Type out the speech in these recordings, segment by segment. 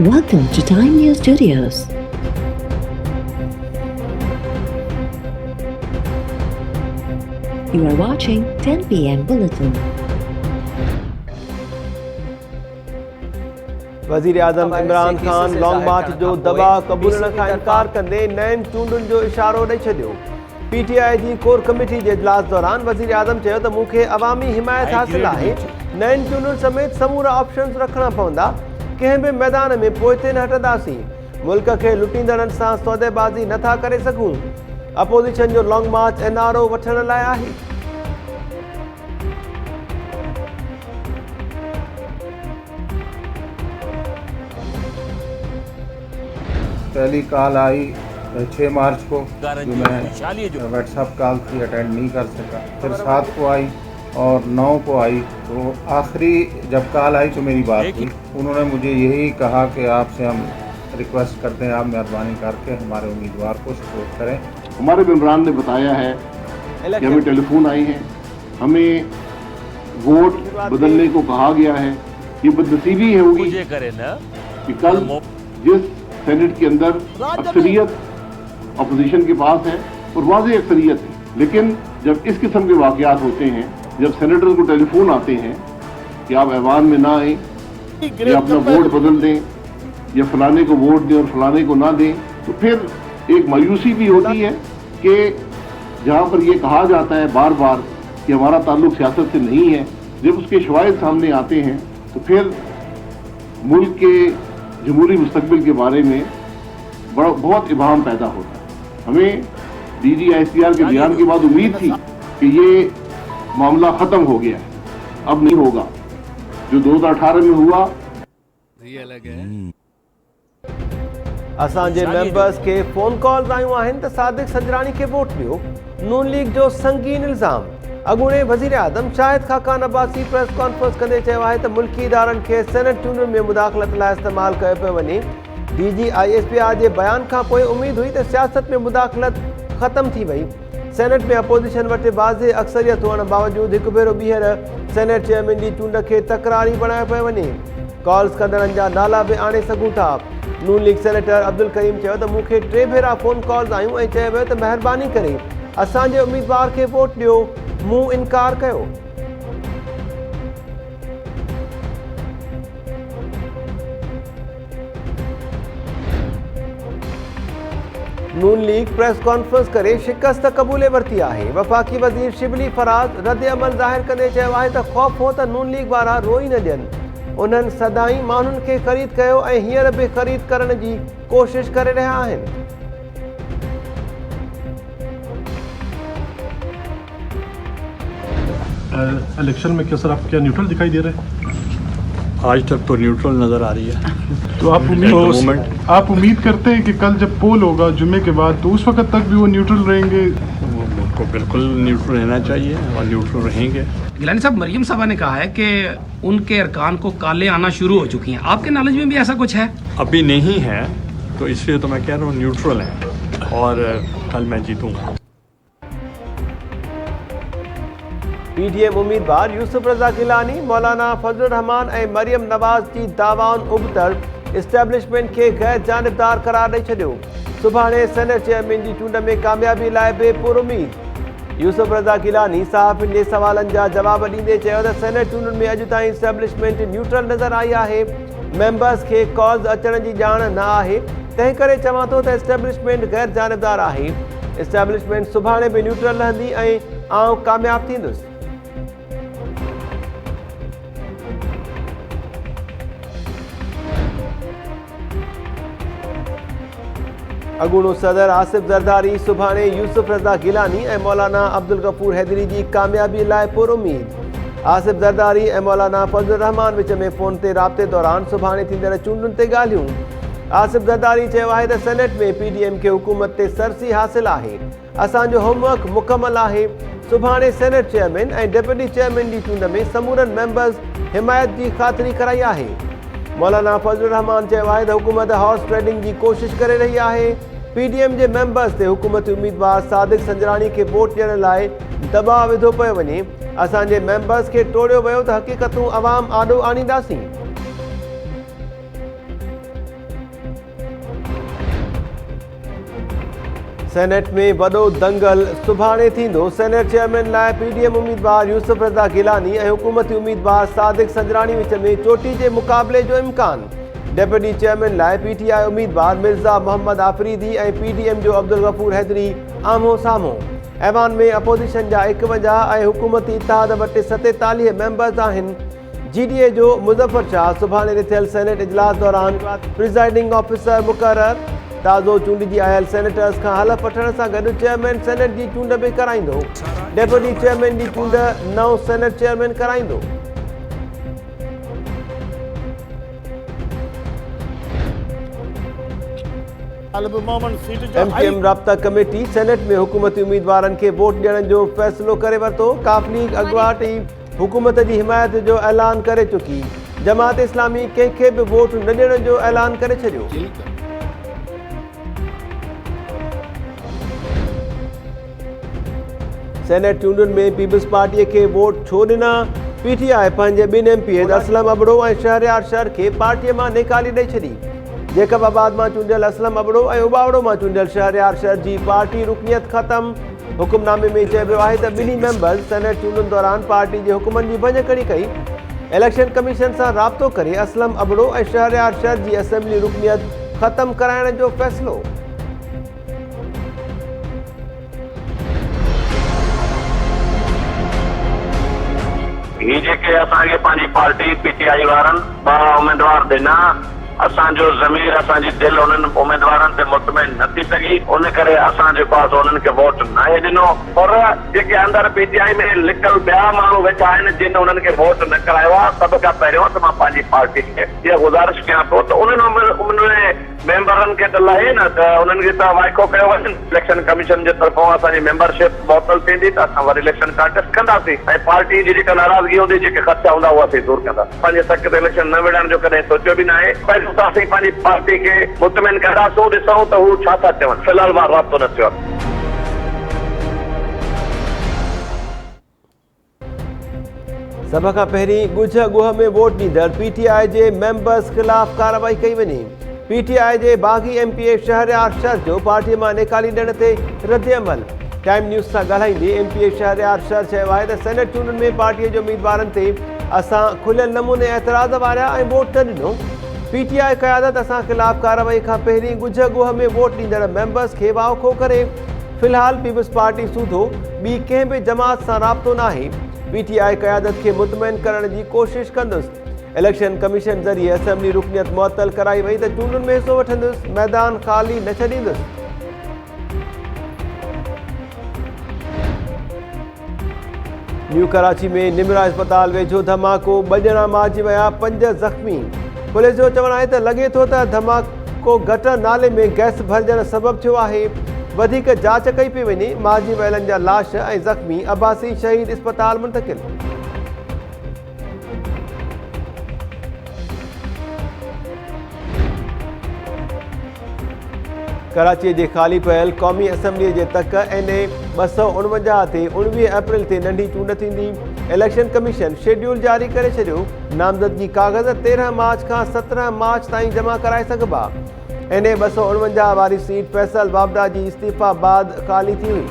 Welcome to Time News Studios. You are watching 10 p.m. Bulletin. वज़ीर आज़म Imran Khan long मार्च जो दबाव क़बूल करण खां इनकार कंदे नयनि चूंडुनि जो इशारो ॾेई छॾियो। PTI जी कोर कमेटी जे इजलास दौरान वज़ीर आज़म चयो त मूंखे अवामी हिमायत हासिल आहे। नयनि चूंडुनि समेत समूरा ऑप्शन्स रखणा पवंदा। कंहिं बि मैदान में पोइते न हटंदासीं। मुल्क खे लुटींदड़नि सां सौदेबाज़ी नथा करे सघूं। अपोज़िशन जो लॉन्ग मार्च NRO वठण लाइ आहे। पहली कॉल आई 6 मार्च को, जो मैं व्हाट्सएप कॉल थी अटेंड नहीं कर सका। फिर 7 को आई और 9 को आई। तो आखिरी जब कॉल आई तो मेरी बात हुई। उन्होंने मुझे यही कहा कि आपसे हम रिक्वेस्ट करते हैं, आप मेहरबानी करके हमारे उम्मीदवार को सपोर्ट करें। हमारे मेम्बरान ने बताया है कि हमें टेलीफोन आई है, हमें वोट बदलने को कहा गया है। ये बदनसीबी है होगी कि कल जिस सेनेट के अंदर अक्सरियत अपोजिशन के पास है और वाज़ेह अक्सरियत है, लेकिन जब इस किस्म के वाक़यात होते हैं, जब सेनेटर्स को टेलीफोन आते हैं कि आप ऐवान में ना आए या अपना वोट बदल दें या फलाने को वोट दें और फलाने को ना दें, तो फिर एक मायूसी भी होती है कि जहाँ पर ये कहा जाता है बार बार कि हमारा ताल्लुक सियासत से नहीं है, जब उसके शवाहिद सामने आते हैं तो फिर मुल्क के जमहूरी मुस्तकबिल के बारे में बहुत इबाहम पैदा होता है। हमें DG ICR के बयान के बाद उम्मीद थी कि ये मामला ख़त्म हो गया है, अब नहीं होगा। जो 2018 में हुआ असांजे मेंबर्स के फोन कॉल्स आयूं आहिनि त सादिक संजरानी खे वोट ॾियो। नून लीग जो संगीन इल्ज़ाम। अॻूणे वज़ीर आज़म शाहिद खाकान अब्बासी प्रेस कॉन्फ्रेंस कंदे चयो आहे त मुल्की इदारनि खे सेनेट चूंडुनि में मुदाख़लत लाइ इस्तेमालु कयो पियो वञे। DG ISPR जे बयान खां पोइ उमेद हुई त सियासत में मुदाख़लत ख़त्म थी वई। सेनेट में अपोज़िशन वटि वाज़ेह अक्सरियत हुअण बावजूदि हिकु भेरो ॿीहर सेनेट चेयरमैन जी चूंड खे तकरारी बणायो पियो वञे। कॉल्स कंदड़नि जा नाला बि आणे सघूं था। नून लीग सेनेटर अब्दुल करीम चयो त मूंखे 3 भेरा फ़ोन कॉल्स आयूं ऐं चयो वियो त महिरबानी करे असांजे उम्मीदवार खे वोट ॾियो। मूं इनकार कयो। नून लीग प्रेस कॉन्फ्रेंस करे शिकस्त क़बूले वरिती आहे। वफ़ाक़ी वज़ीर शिबली फराज़ रद्द अमल ज़ाहिर कंदे चयो आहे त ख़ौफ़ हो त नून लीग वारा रोई न ॾियनि। उन्हनि सदाईं माण्हुनि खे ख़रीद कयो ऐं हींअर बि ख़रीद करण जी कोशिश करे रहिया आहिनि। इलेक्शन में क्या सर आप क्या न्यूट्रल दिखाई दे रहे हैं? आज तक तो न्यूट्रल नज़र आ रही है। तो आप उम्मीद करते हैं कि कल जब पोल होगा जुम्मे के बाद, तो उस वक्त तक भी वो न्यूट्रल रहेंगे? उनको बिल्कुल न्यूट्रल रहना चाहिए और न्यूट्रल रहेंगे। गिलानी साहब, मरियम साहबा ने कहा है कि उनके अरकान को काले आना शुरू हो चुकी हैं। आपके नॉलेज में भी ऐसा कुछ है? अभी नहीं है, तो इसलिए तो मैं कह रहा हूँ न्यूट्रल है और कल मैं जीतूँगा। PDM उम्मीदवार यूसुफ रज़ा गिलानी, मौलाना फजलुर रहमान ऐं मरियम नवाज़ जी दावाउनि उबतड़ इस्टेब्लिशमेंट खे गैर जानिबदार करार ॾेई छॾियो। सुभाणे सेनेट चेयरमैन जी चूंड में कामयाबी लाइ बि पुरुमीद। यूसुफ रज़ा गिलानी सहाफ़ियुनि जे सवालनि जा जवाब ॾींदे चयो त सेनेट चूंडुनि में अॼु ताईं इस्टेब्लिशमेंट न्यूट्रल नज़र आई आहे। मेंबर्स खे कॉल्स अचण जी ॼाण न आहे, तंहिं करे चवां थो त इस्टेब्लिशमेंट गैर जानिबदार आहे। इस्टेब्लिशमेंट सुभाणे बि न्यूट्रल रहंदी ऐं आउं कामयाब थींदुसि। अगूणो सदर आसिफ ज़रदारी सुभाणे यूसुफ रज़ा गिलानी ऐं मौलाना अब्दुल गफूर हैदरी जी कामयाबी लाइ पुरुमीद। आसिफ ज़रदारी ऐं मौलाना फजलुर रहमान विच में फ़ोन ते राब्ते दौरान सुभाणे थींदड़ चूंडुनि ते ॻाल्हियूं। आसिफ ज़रदारी चयो आहे त सेनेट में PDM खे हुकूमत ते सरसी हासिल आहे। असांजो होमवर्क मुकमल आहे। सुभाणे सेनेट चेयरमैन ऐं डिप्टी चेयरमैन जी चूंड में समूरनि मेंबर्स हिमायत जी ख़ातिरी कराई आहे। मौलाना फजलुर रहमान चयो आहे त हुकूमत हॉर्स ट्रेडिंग जी कोशिश करे रही आहे। PDM जे मेंबर्स ते हुकूमती उम्मीदवार सादिक संजरानी खे वोट ॾियण लाइ दबाव विधो पियो वञे। असांजे मेंबर्स खे टोड़ियो वियो त हक़ीक़तूं अवाम आॾो आणींदासीं। सेनेट में वॾो दंगल सुभाणे थींदो। सेनेट चेयरमैन लाइ पीडीएम उम्मीदवार यूसुफ रज़ा गिलानी ऐं हुकूमती उम्मीदवार सादिक संजराणी विच में चोटी जे मुक़ाबले जो इम्कान। डेप्यूटी चेयरमैन लाइ पीटीआई उम्मीदवार मिर्ज़ा मोहम्मद आफरीदी ऐं पीडीएम जो अब्दुल गफूर हैदरी आम्हो साम्हूं। ऐवान में अपोजिशन जा 51 ऐं हुकूमती इतिहाद वटि 47 मेंबर्स आहिनि। जीडीए जो मुज़फ़र शाह सुभाणे ॾिठल सेनेट इजलास दौरान प्रिज़ाइडिंग ऑफिसर मुक़ररु। ताज़ो चूंडिजी आयल सेनेटर्स खां हलफ वठण सां गॾु चेयरमैन सेनेट जी चूंड बि कराईंदो। डेप्यूटी चेयरमैन जी चूंड नओं सेनेट चेयरमैन कराईंदो। एमपीएम राब्ता कमेटी सेनेट में हुकूमती उम्मीदवारनि खे वोट ॾियण जो फ़ैसिलो करे वरितो। काफ़ लीग अॻुवाट हुकूमत जी हिमायत जो ऐलान करे चुकी। जमात इस्लामी कंहिंखे बि वोट न ॾियण जो ऐलान करे छॾियो। सेनेट चूंडुनि में पीपल्स पार्टीअ खे वोट छो ॾिना? पीटीआई पंहिंजे 2 एमपीए असलम अबड़ो ऐं शहरयार शर खे पार्टीअ मां निकाली ॾेई छॾी। जेकबाबाद मां चूंडियल असलम अबड़ो ऐं उबावड़ो मां चूंडियल शहरयार शर जी पार्टी रुकनियत ख़तम। हुकुमनामे में चयो वियो आहे त 2 मेंबर्स सेनेट चूंडुनि दौरान पार्टी जे हुकुमनि जी भञकड़ी कई। इलेक्शन कमीशन सां राब्तो करे असलम अबड़ो ऐं शहरयार शर जी असेंबली रुकनियत ख़तम कराइण जो फ़ैसिलो। ही जेके असांखे पंहिंजी पार्टी पीटीआई वारनि 12 उम्मीदवार ॾिना, असांजो ज़मीर असांजी दिलि उन्हनि उम्मीदवारनि ते मुतमइन न थी सघी। उन करे असां जेको आहे उन्हनि खे वोट न ॾिनो। और जेके अंदरि पीटीआई में लिकल ॿिया माण्हू वेठा आहिनि जिन उन्हनि खे वोट न करायो आहे, सभ खां पहिरियों त मां पंहिंजी पार्टी खे इहा गुज़ारिश कयां थो त उन्हनि मेंबरनि खे त लहे न त उन्हनि खे त वाइको कयो वञे। इलेक्शन कमीशन जे तरफ़ां असांजी मेंबरशिप मुअतल थींदी त असां वरी इलेक्शन कंटेस्ट कंदासीं ऐं पार्टी जी जेका नाराज़गी हूंदी, जेके ख़दशा हूंदा, उहा असीं दूर कंदा। पंहिंजे सख़्त इलेक्शन न विढ़ण जो कॾहिं सोचियो बि न आहे। पहिरियों त असीं पंहिंजी पार्टी खे मुतमिन कंदासूं, ॾिसूं त हू छा था चवनि। फ़िलहाल मां राब्तो न थियो आहे। सभ खां पहिरीं ॻुझ ॻुह में वोट ॾींदड़ पीटीआई जे मेंबर्स ख़िलाफ़ कार्रवाई कई वञे। पीटीआई जे बाग़ी एमपीए शहरयार शर जो पार्टीअ मां निकाली ॾियण ते रद्द अमल। टाइम न्यूज़ सां ॻाल्हाईंदे एमपीए शहरयार शर चयो आहे त सेनेट चूंडुनि में पार्टीअ जे उम्मीदवारनि ते असां खुलियल नमूने एतिराज़ वारिया ऐं वोट न ॾिनो। पीटीआई क़यादत असां ख़िलाफ़ कार्रवाई खां पहिरीं ॻुझ ॻुह में वोट ॾींदड़ मेंबर्स खे वाउखो करे। फ़िलहाल पीपल्स पार्टी सूधो ॿी कंहिं बि जमात सां राब्तो न आहे। पीटीआई क़यादत खे मुतमइन करण जी कोशिश कंदुसि। इलेक्शन कमीशन ज़रिए असेंबली रुकनियत मुअतल कराई वई त चूंडुनि में हिसो वठंदुसि, मैदान ख़ाली न छॾींदुसि। न्यू कराची में निमरा अस्पताल वेझो धमाको, 2 ॼणा मारिजी विया, 5 ज़ख़्मी। पुलिस जो चवणु आहे त लॻे थो त धमाको गटर नाले में गैस भरिजण सबबु थियो आहे। वधीक जांच कई पई वञे। मारिजी वियलनि जा लाश ऐं ज़ख़्मी अब्बासी शहीद अस्पताल मुंतक़िल। कराची जे ख़ाली पयल क़ौमी असेंबलीअ जे तक NA 249 ते 19 अप्रैल ते नंढी चूंड थींदी। इलेक्शन कमीशन शेड्यूल जारी करे छॾियो। नामज़दगी काग़ज़ 13 मार्च खां 17 मार्च ताईं जमा कराए सघिबा। NA 249 वारी सीट फैसल वाबडा जी इस्तीफ़ा बाद ख़ाली थी हुई।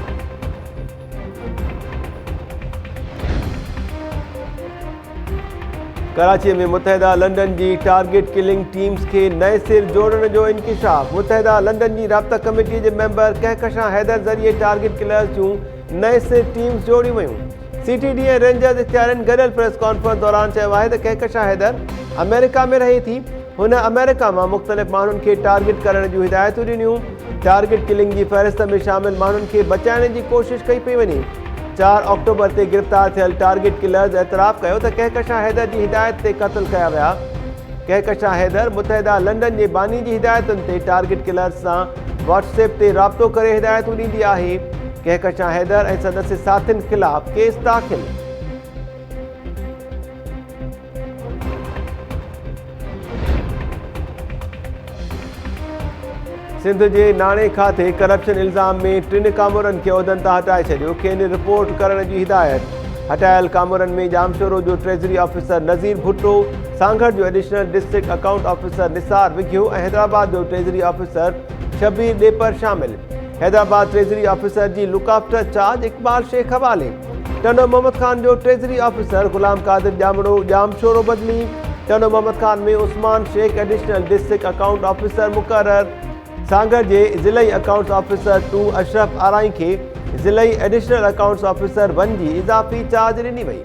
कराची में मुतहदा लंडन जी टारगेट किलिंग टीम्स के नए सिर जोड़न जो इंकिशाफ। मुतहदा लंडन की राब्ता कमेटी के मेंबर कहकशां हैदर जरिए टारगेट किलर्स जूं नए सिर टीम्स जोड़ी वयूं। CTD ऐं रेंजर्स इख्तियारनि गॾियल प्रेस कॉन्फ्रेंस दौरान चयो आहे त कहकशां हैदर अमेरिका में रहे थी। हुन अमेरिका में मुख़्तलिफ़ माण्हुनि खे टारगेट करण जूं हिदायतूं ॾिनियूं। टारगेट किलिंग की फहरिस्त में शामिल माण्हुनि खे बचाइण जी कोशिश कई पई वञे। 4 अक्टूबर ते गिरफ़्तार थियल टारगेट किलर्स एतराफ़ कयो त कहकशां हैदर की हिदायत ते क़त्ल कया विया। कहकशां हैदर मुतहदा लंडन जे बानी जी हिदायतुनि ते टारगेट किलर्स सां व्हाट्सएप ते राब्तो करे हिदायतूं ॾींदी आहे। कहकशां हैदर ऐं संदसि साथियुनि ख़िलाफ़ केस दाख़िल। सिंध के नाणे खाते करप्शन इल्ज़ाम में 3 कामोरनि खे उहिदनि तां हटाए छॾियो। खेनि रिपोर्ट करण जी हिदायत। हटायल कामोरनि में जामशोरो जो ट्रेजरी ऑफिसर नज़ीर भुट्टो, सांगड़ जो additional district account officer Nisar Vighio ऐं हैदराबाद जो ट्रेजरी ऑफिसर शबीर ॾेपर शामिल। हैदराबाद ट्रेजरी ऑफिसर जी look after charge Iqbal Sheikh हवाले। टनो मोहम्मद खान जो treasury officer Ghulam Qadir Jamro Jamshoro बदली। टनो मोहम्मद खान में Usman Sheikh additional district account officer मुक़रर। सांगर जे ज़िलई अकाउंट्स ऑफिसर 2 अशरफ आराई के ज़िलई एडिशनल अकाउंट्स ऑफिसर 1 जी इजाफ़ी चार्ज ॾिनी वई।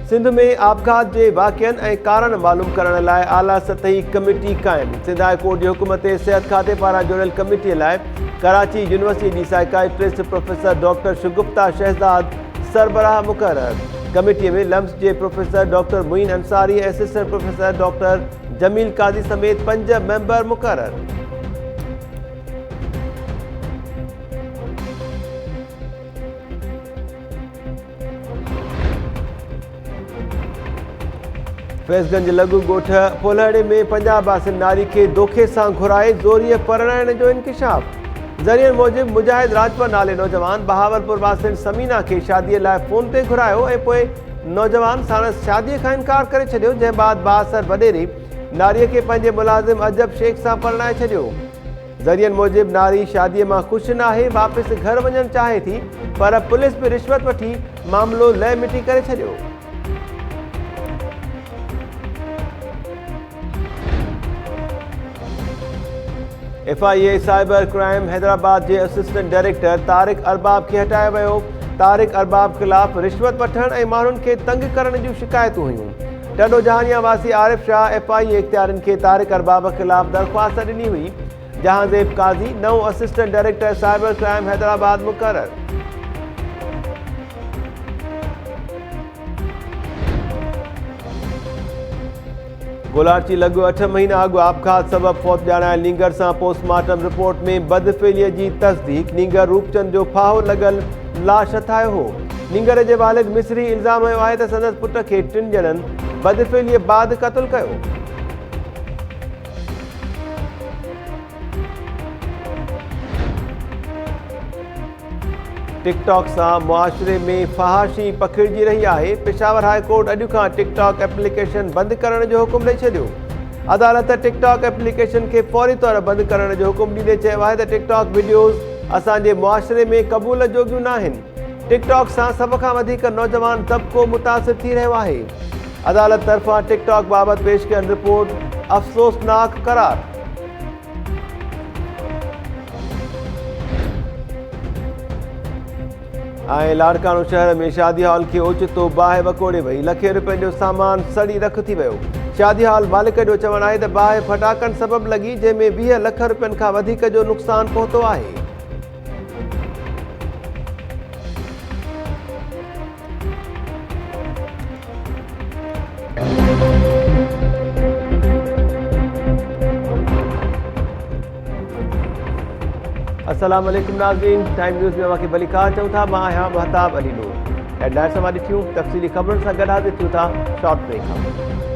सिंध में आपघात के वाक़िअनि ऐं कारण मालूम करण लाइ आला सतही कमेटी क़ाइम। सिंध हाई कोर्ट जे हुकुम ते सिहत खाते पारां जुड़ियल कमेटीअ लाइ कराची यूनिवर्सिटी जी psychiatrist professor doctor Shagufta Shahzad सरबराह मुक़रर। कमेटी में लम्स के professor doctor Muin Ansari, assistant professor doctor Jamil Qazi समेत 5 मेंबर मुक़रर। फैज़गंज लघु ॻोठ पोलहड़े में पंजाब बासिन नारी के धोखे से घुराए ज़ोरीअ परणाइण जो इंकिशाफ। ज़रियनि मूजिब मुजाहिद राजपा नाले नौजवान बहावलपुर बासिन समीना के शादी लाइ फोन ते घुरायो ऐं पोइ नौजवान साणस शादी का इनकार करे छॾियो, जंहिं बाद बासर वॾेरे नारीअ के पंहिंजे मुलाज़िम अजब शेख सां परणाए छॾियो। ज़रियनि मूजिब नारी शादीअ मां ख़ुशि नाहे, वापसि घर वञणु चाहे थी, पर पुलिस भी रिश्वत वठी मामलो लह मिटी करे छॾियो। FIA साइबर क्राइम हैदराबाद के असिस्टेंट डायरेक्टर तारिक अरबाब के हटाया वियो। तारिक अरबाब खिलाफ रिश्वत वठण ऐं माण्हुनि खे तंग करण जूं शिकायतूं हुयूं। टडो जहानिया वासी आरिफ शाह FIA इख्तियारनि खे तारिक अरबाब खिलाफ दरख्वास्त ॾिनी हुई। जहांज़ेब काज़ी नओं assistant director cyber crime Hyderabad मुक़रर। गोलाची लॻो 8 महीना अॻु आपघात सबब फौत ॼाणायल नींगर सां पोस्टमार्टम रिपोर्ट में बदफ़ेलीअ जी तस्दीक। नींगर रूपचंद जो फाहो लॻल लाश हथायो हो। नींगर जे वालिद मिस्री इल्ज़ाम हयो आहे त संदसि पुट खे 3 ॼणनि बदफ़ेलीअ बाद क़त्ल कयो। टिकटॉक से मुआशरे में फहाशी पखिड़जी रही है। पेशावर हाई कोर्ट अॼु खां टिकटॉक एप्लीकेशन बंद करण जो हुकुम ॾेई छॾियो। अदालत टिकटॉक एप्लीकेशन के फौरी तौर बंद करण जो हुकुम ॾींदे चयो आहे त टिकटॉक वीडियोज़ असांजे मुआशरे में क़बूल जोगियूं न आहिनि। टिकटॉक से सब खां वधीक नौजवान तबको मुतासिर थी रहियो आहे। अदालत तरफां टिकटॉक बाबत पेश कयल रिपोर्ट अफ़सोसनाक करार। लाड़कानो शहर में शादी हॉल के ओचितो बाहि वकोड़े वही। लखे रुपये जो सामान सड़ी रख थी वियो। शादी हॉल मालिक जो चवण है बाहि फटाकन सबब लगी, जंहिंमें 20 लख रुपयनि खां वधीक जो नुक़सान पहुतो आहे। अस्सलाम वालेकुम नाज़रीन, टाइम न्यूज़ में वाक़ई बलिकार चऊं था। मां आहियां महताब अली नूर। हेडलाइन्स मां ॾिठियूं, तफ़सीली ख़बरुनि सां गॾु हाज़िर थियूं था शॉर्ट ब्रेक खां।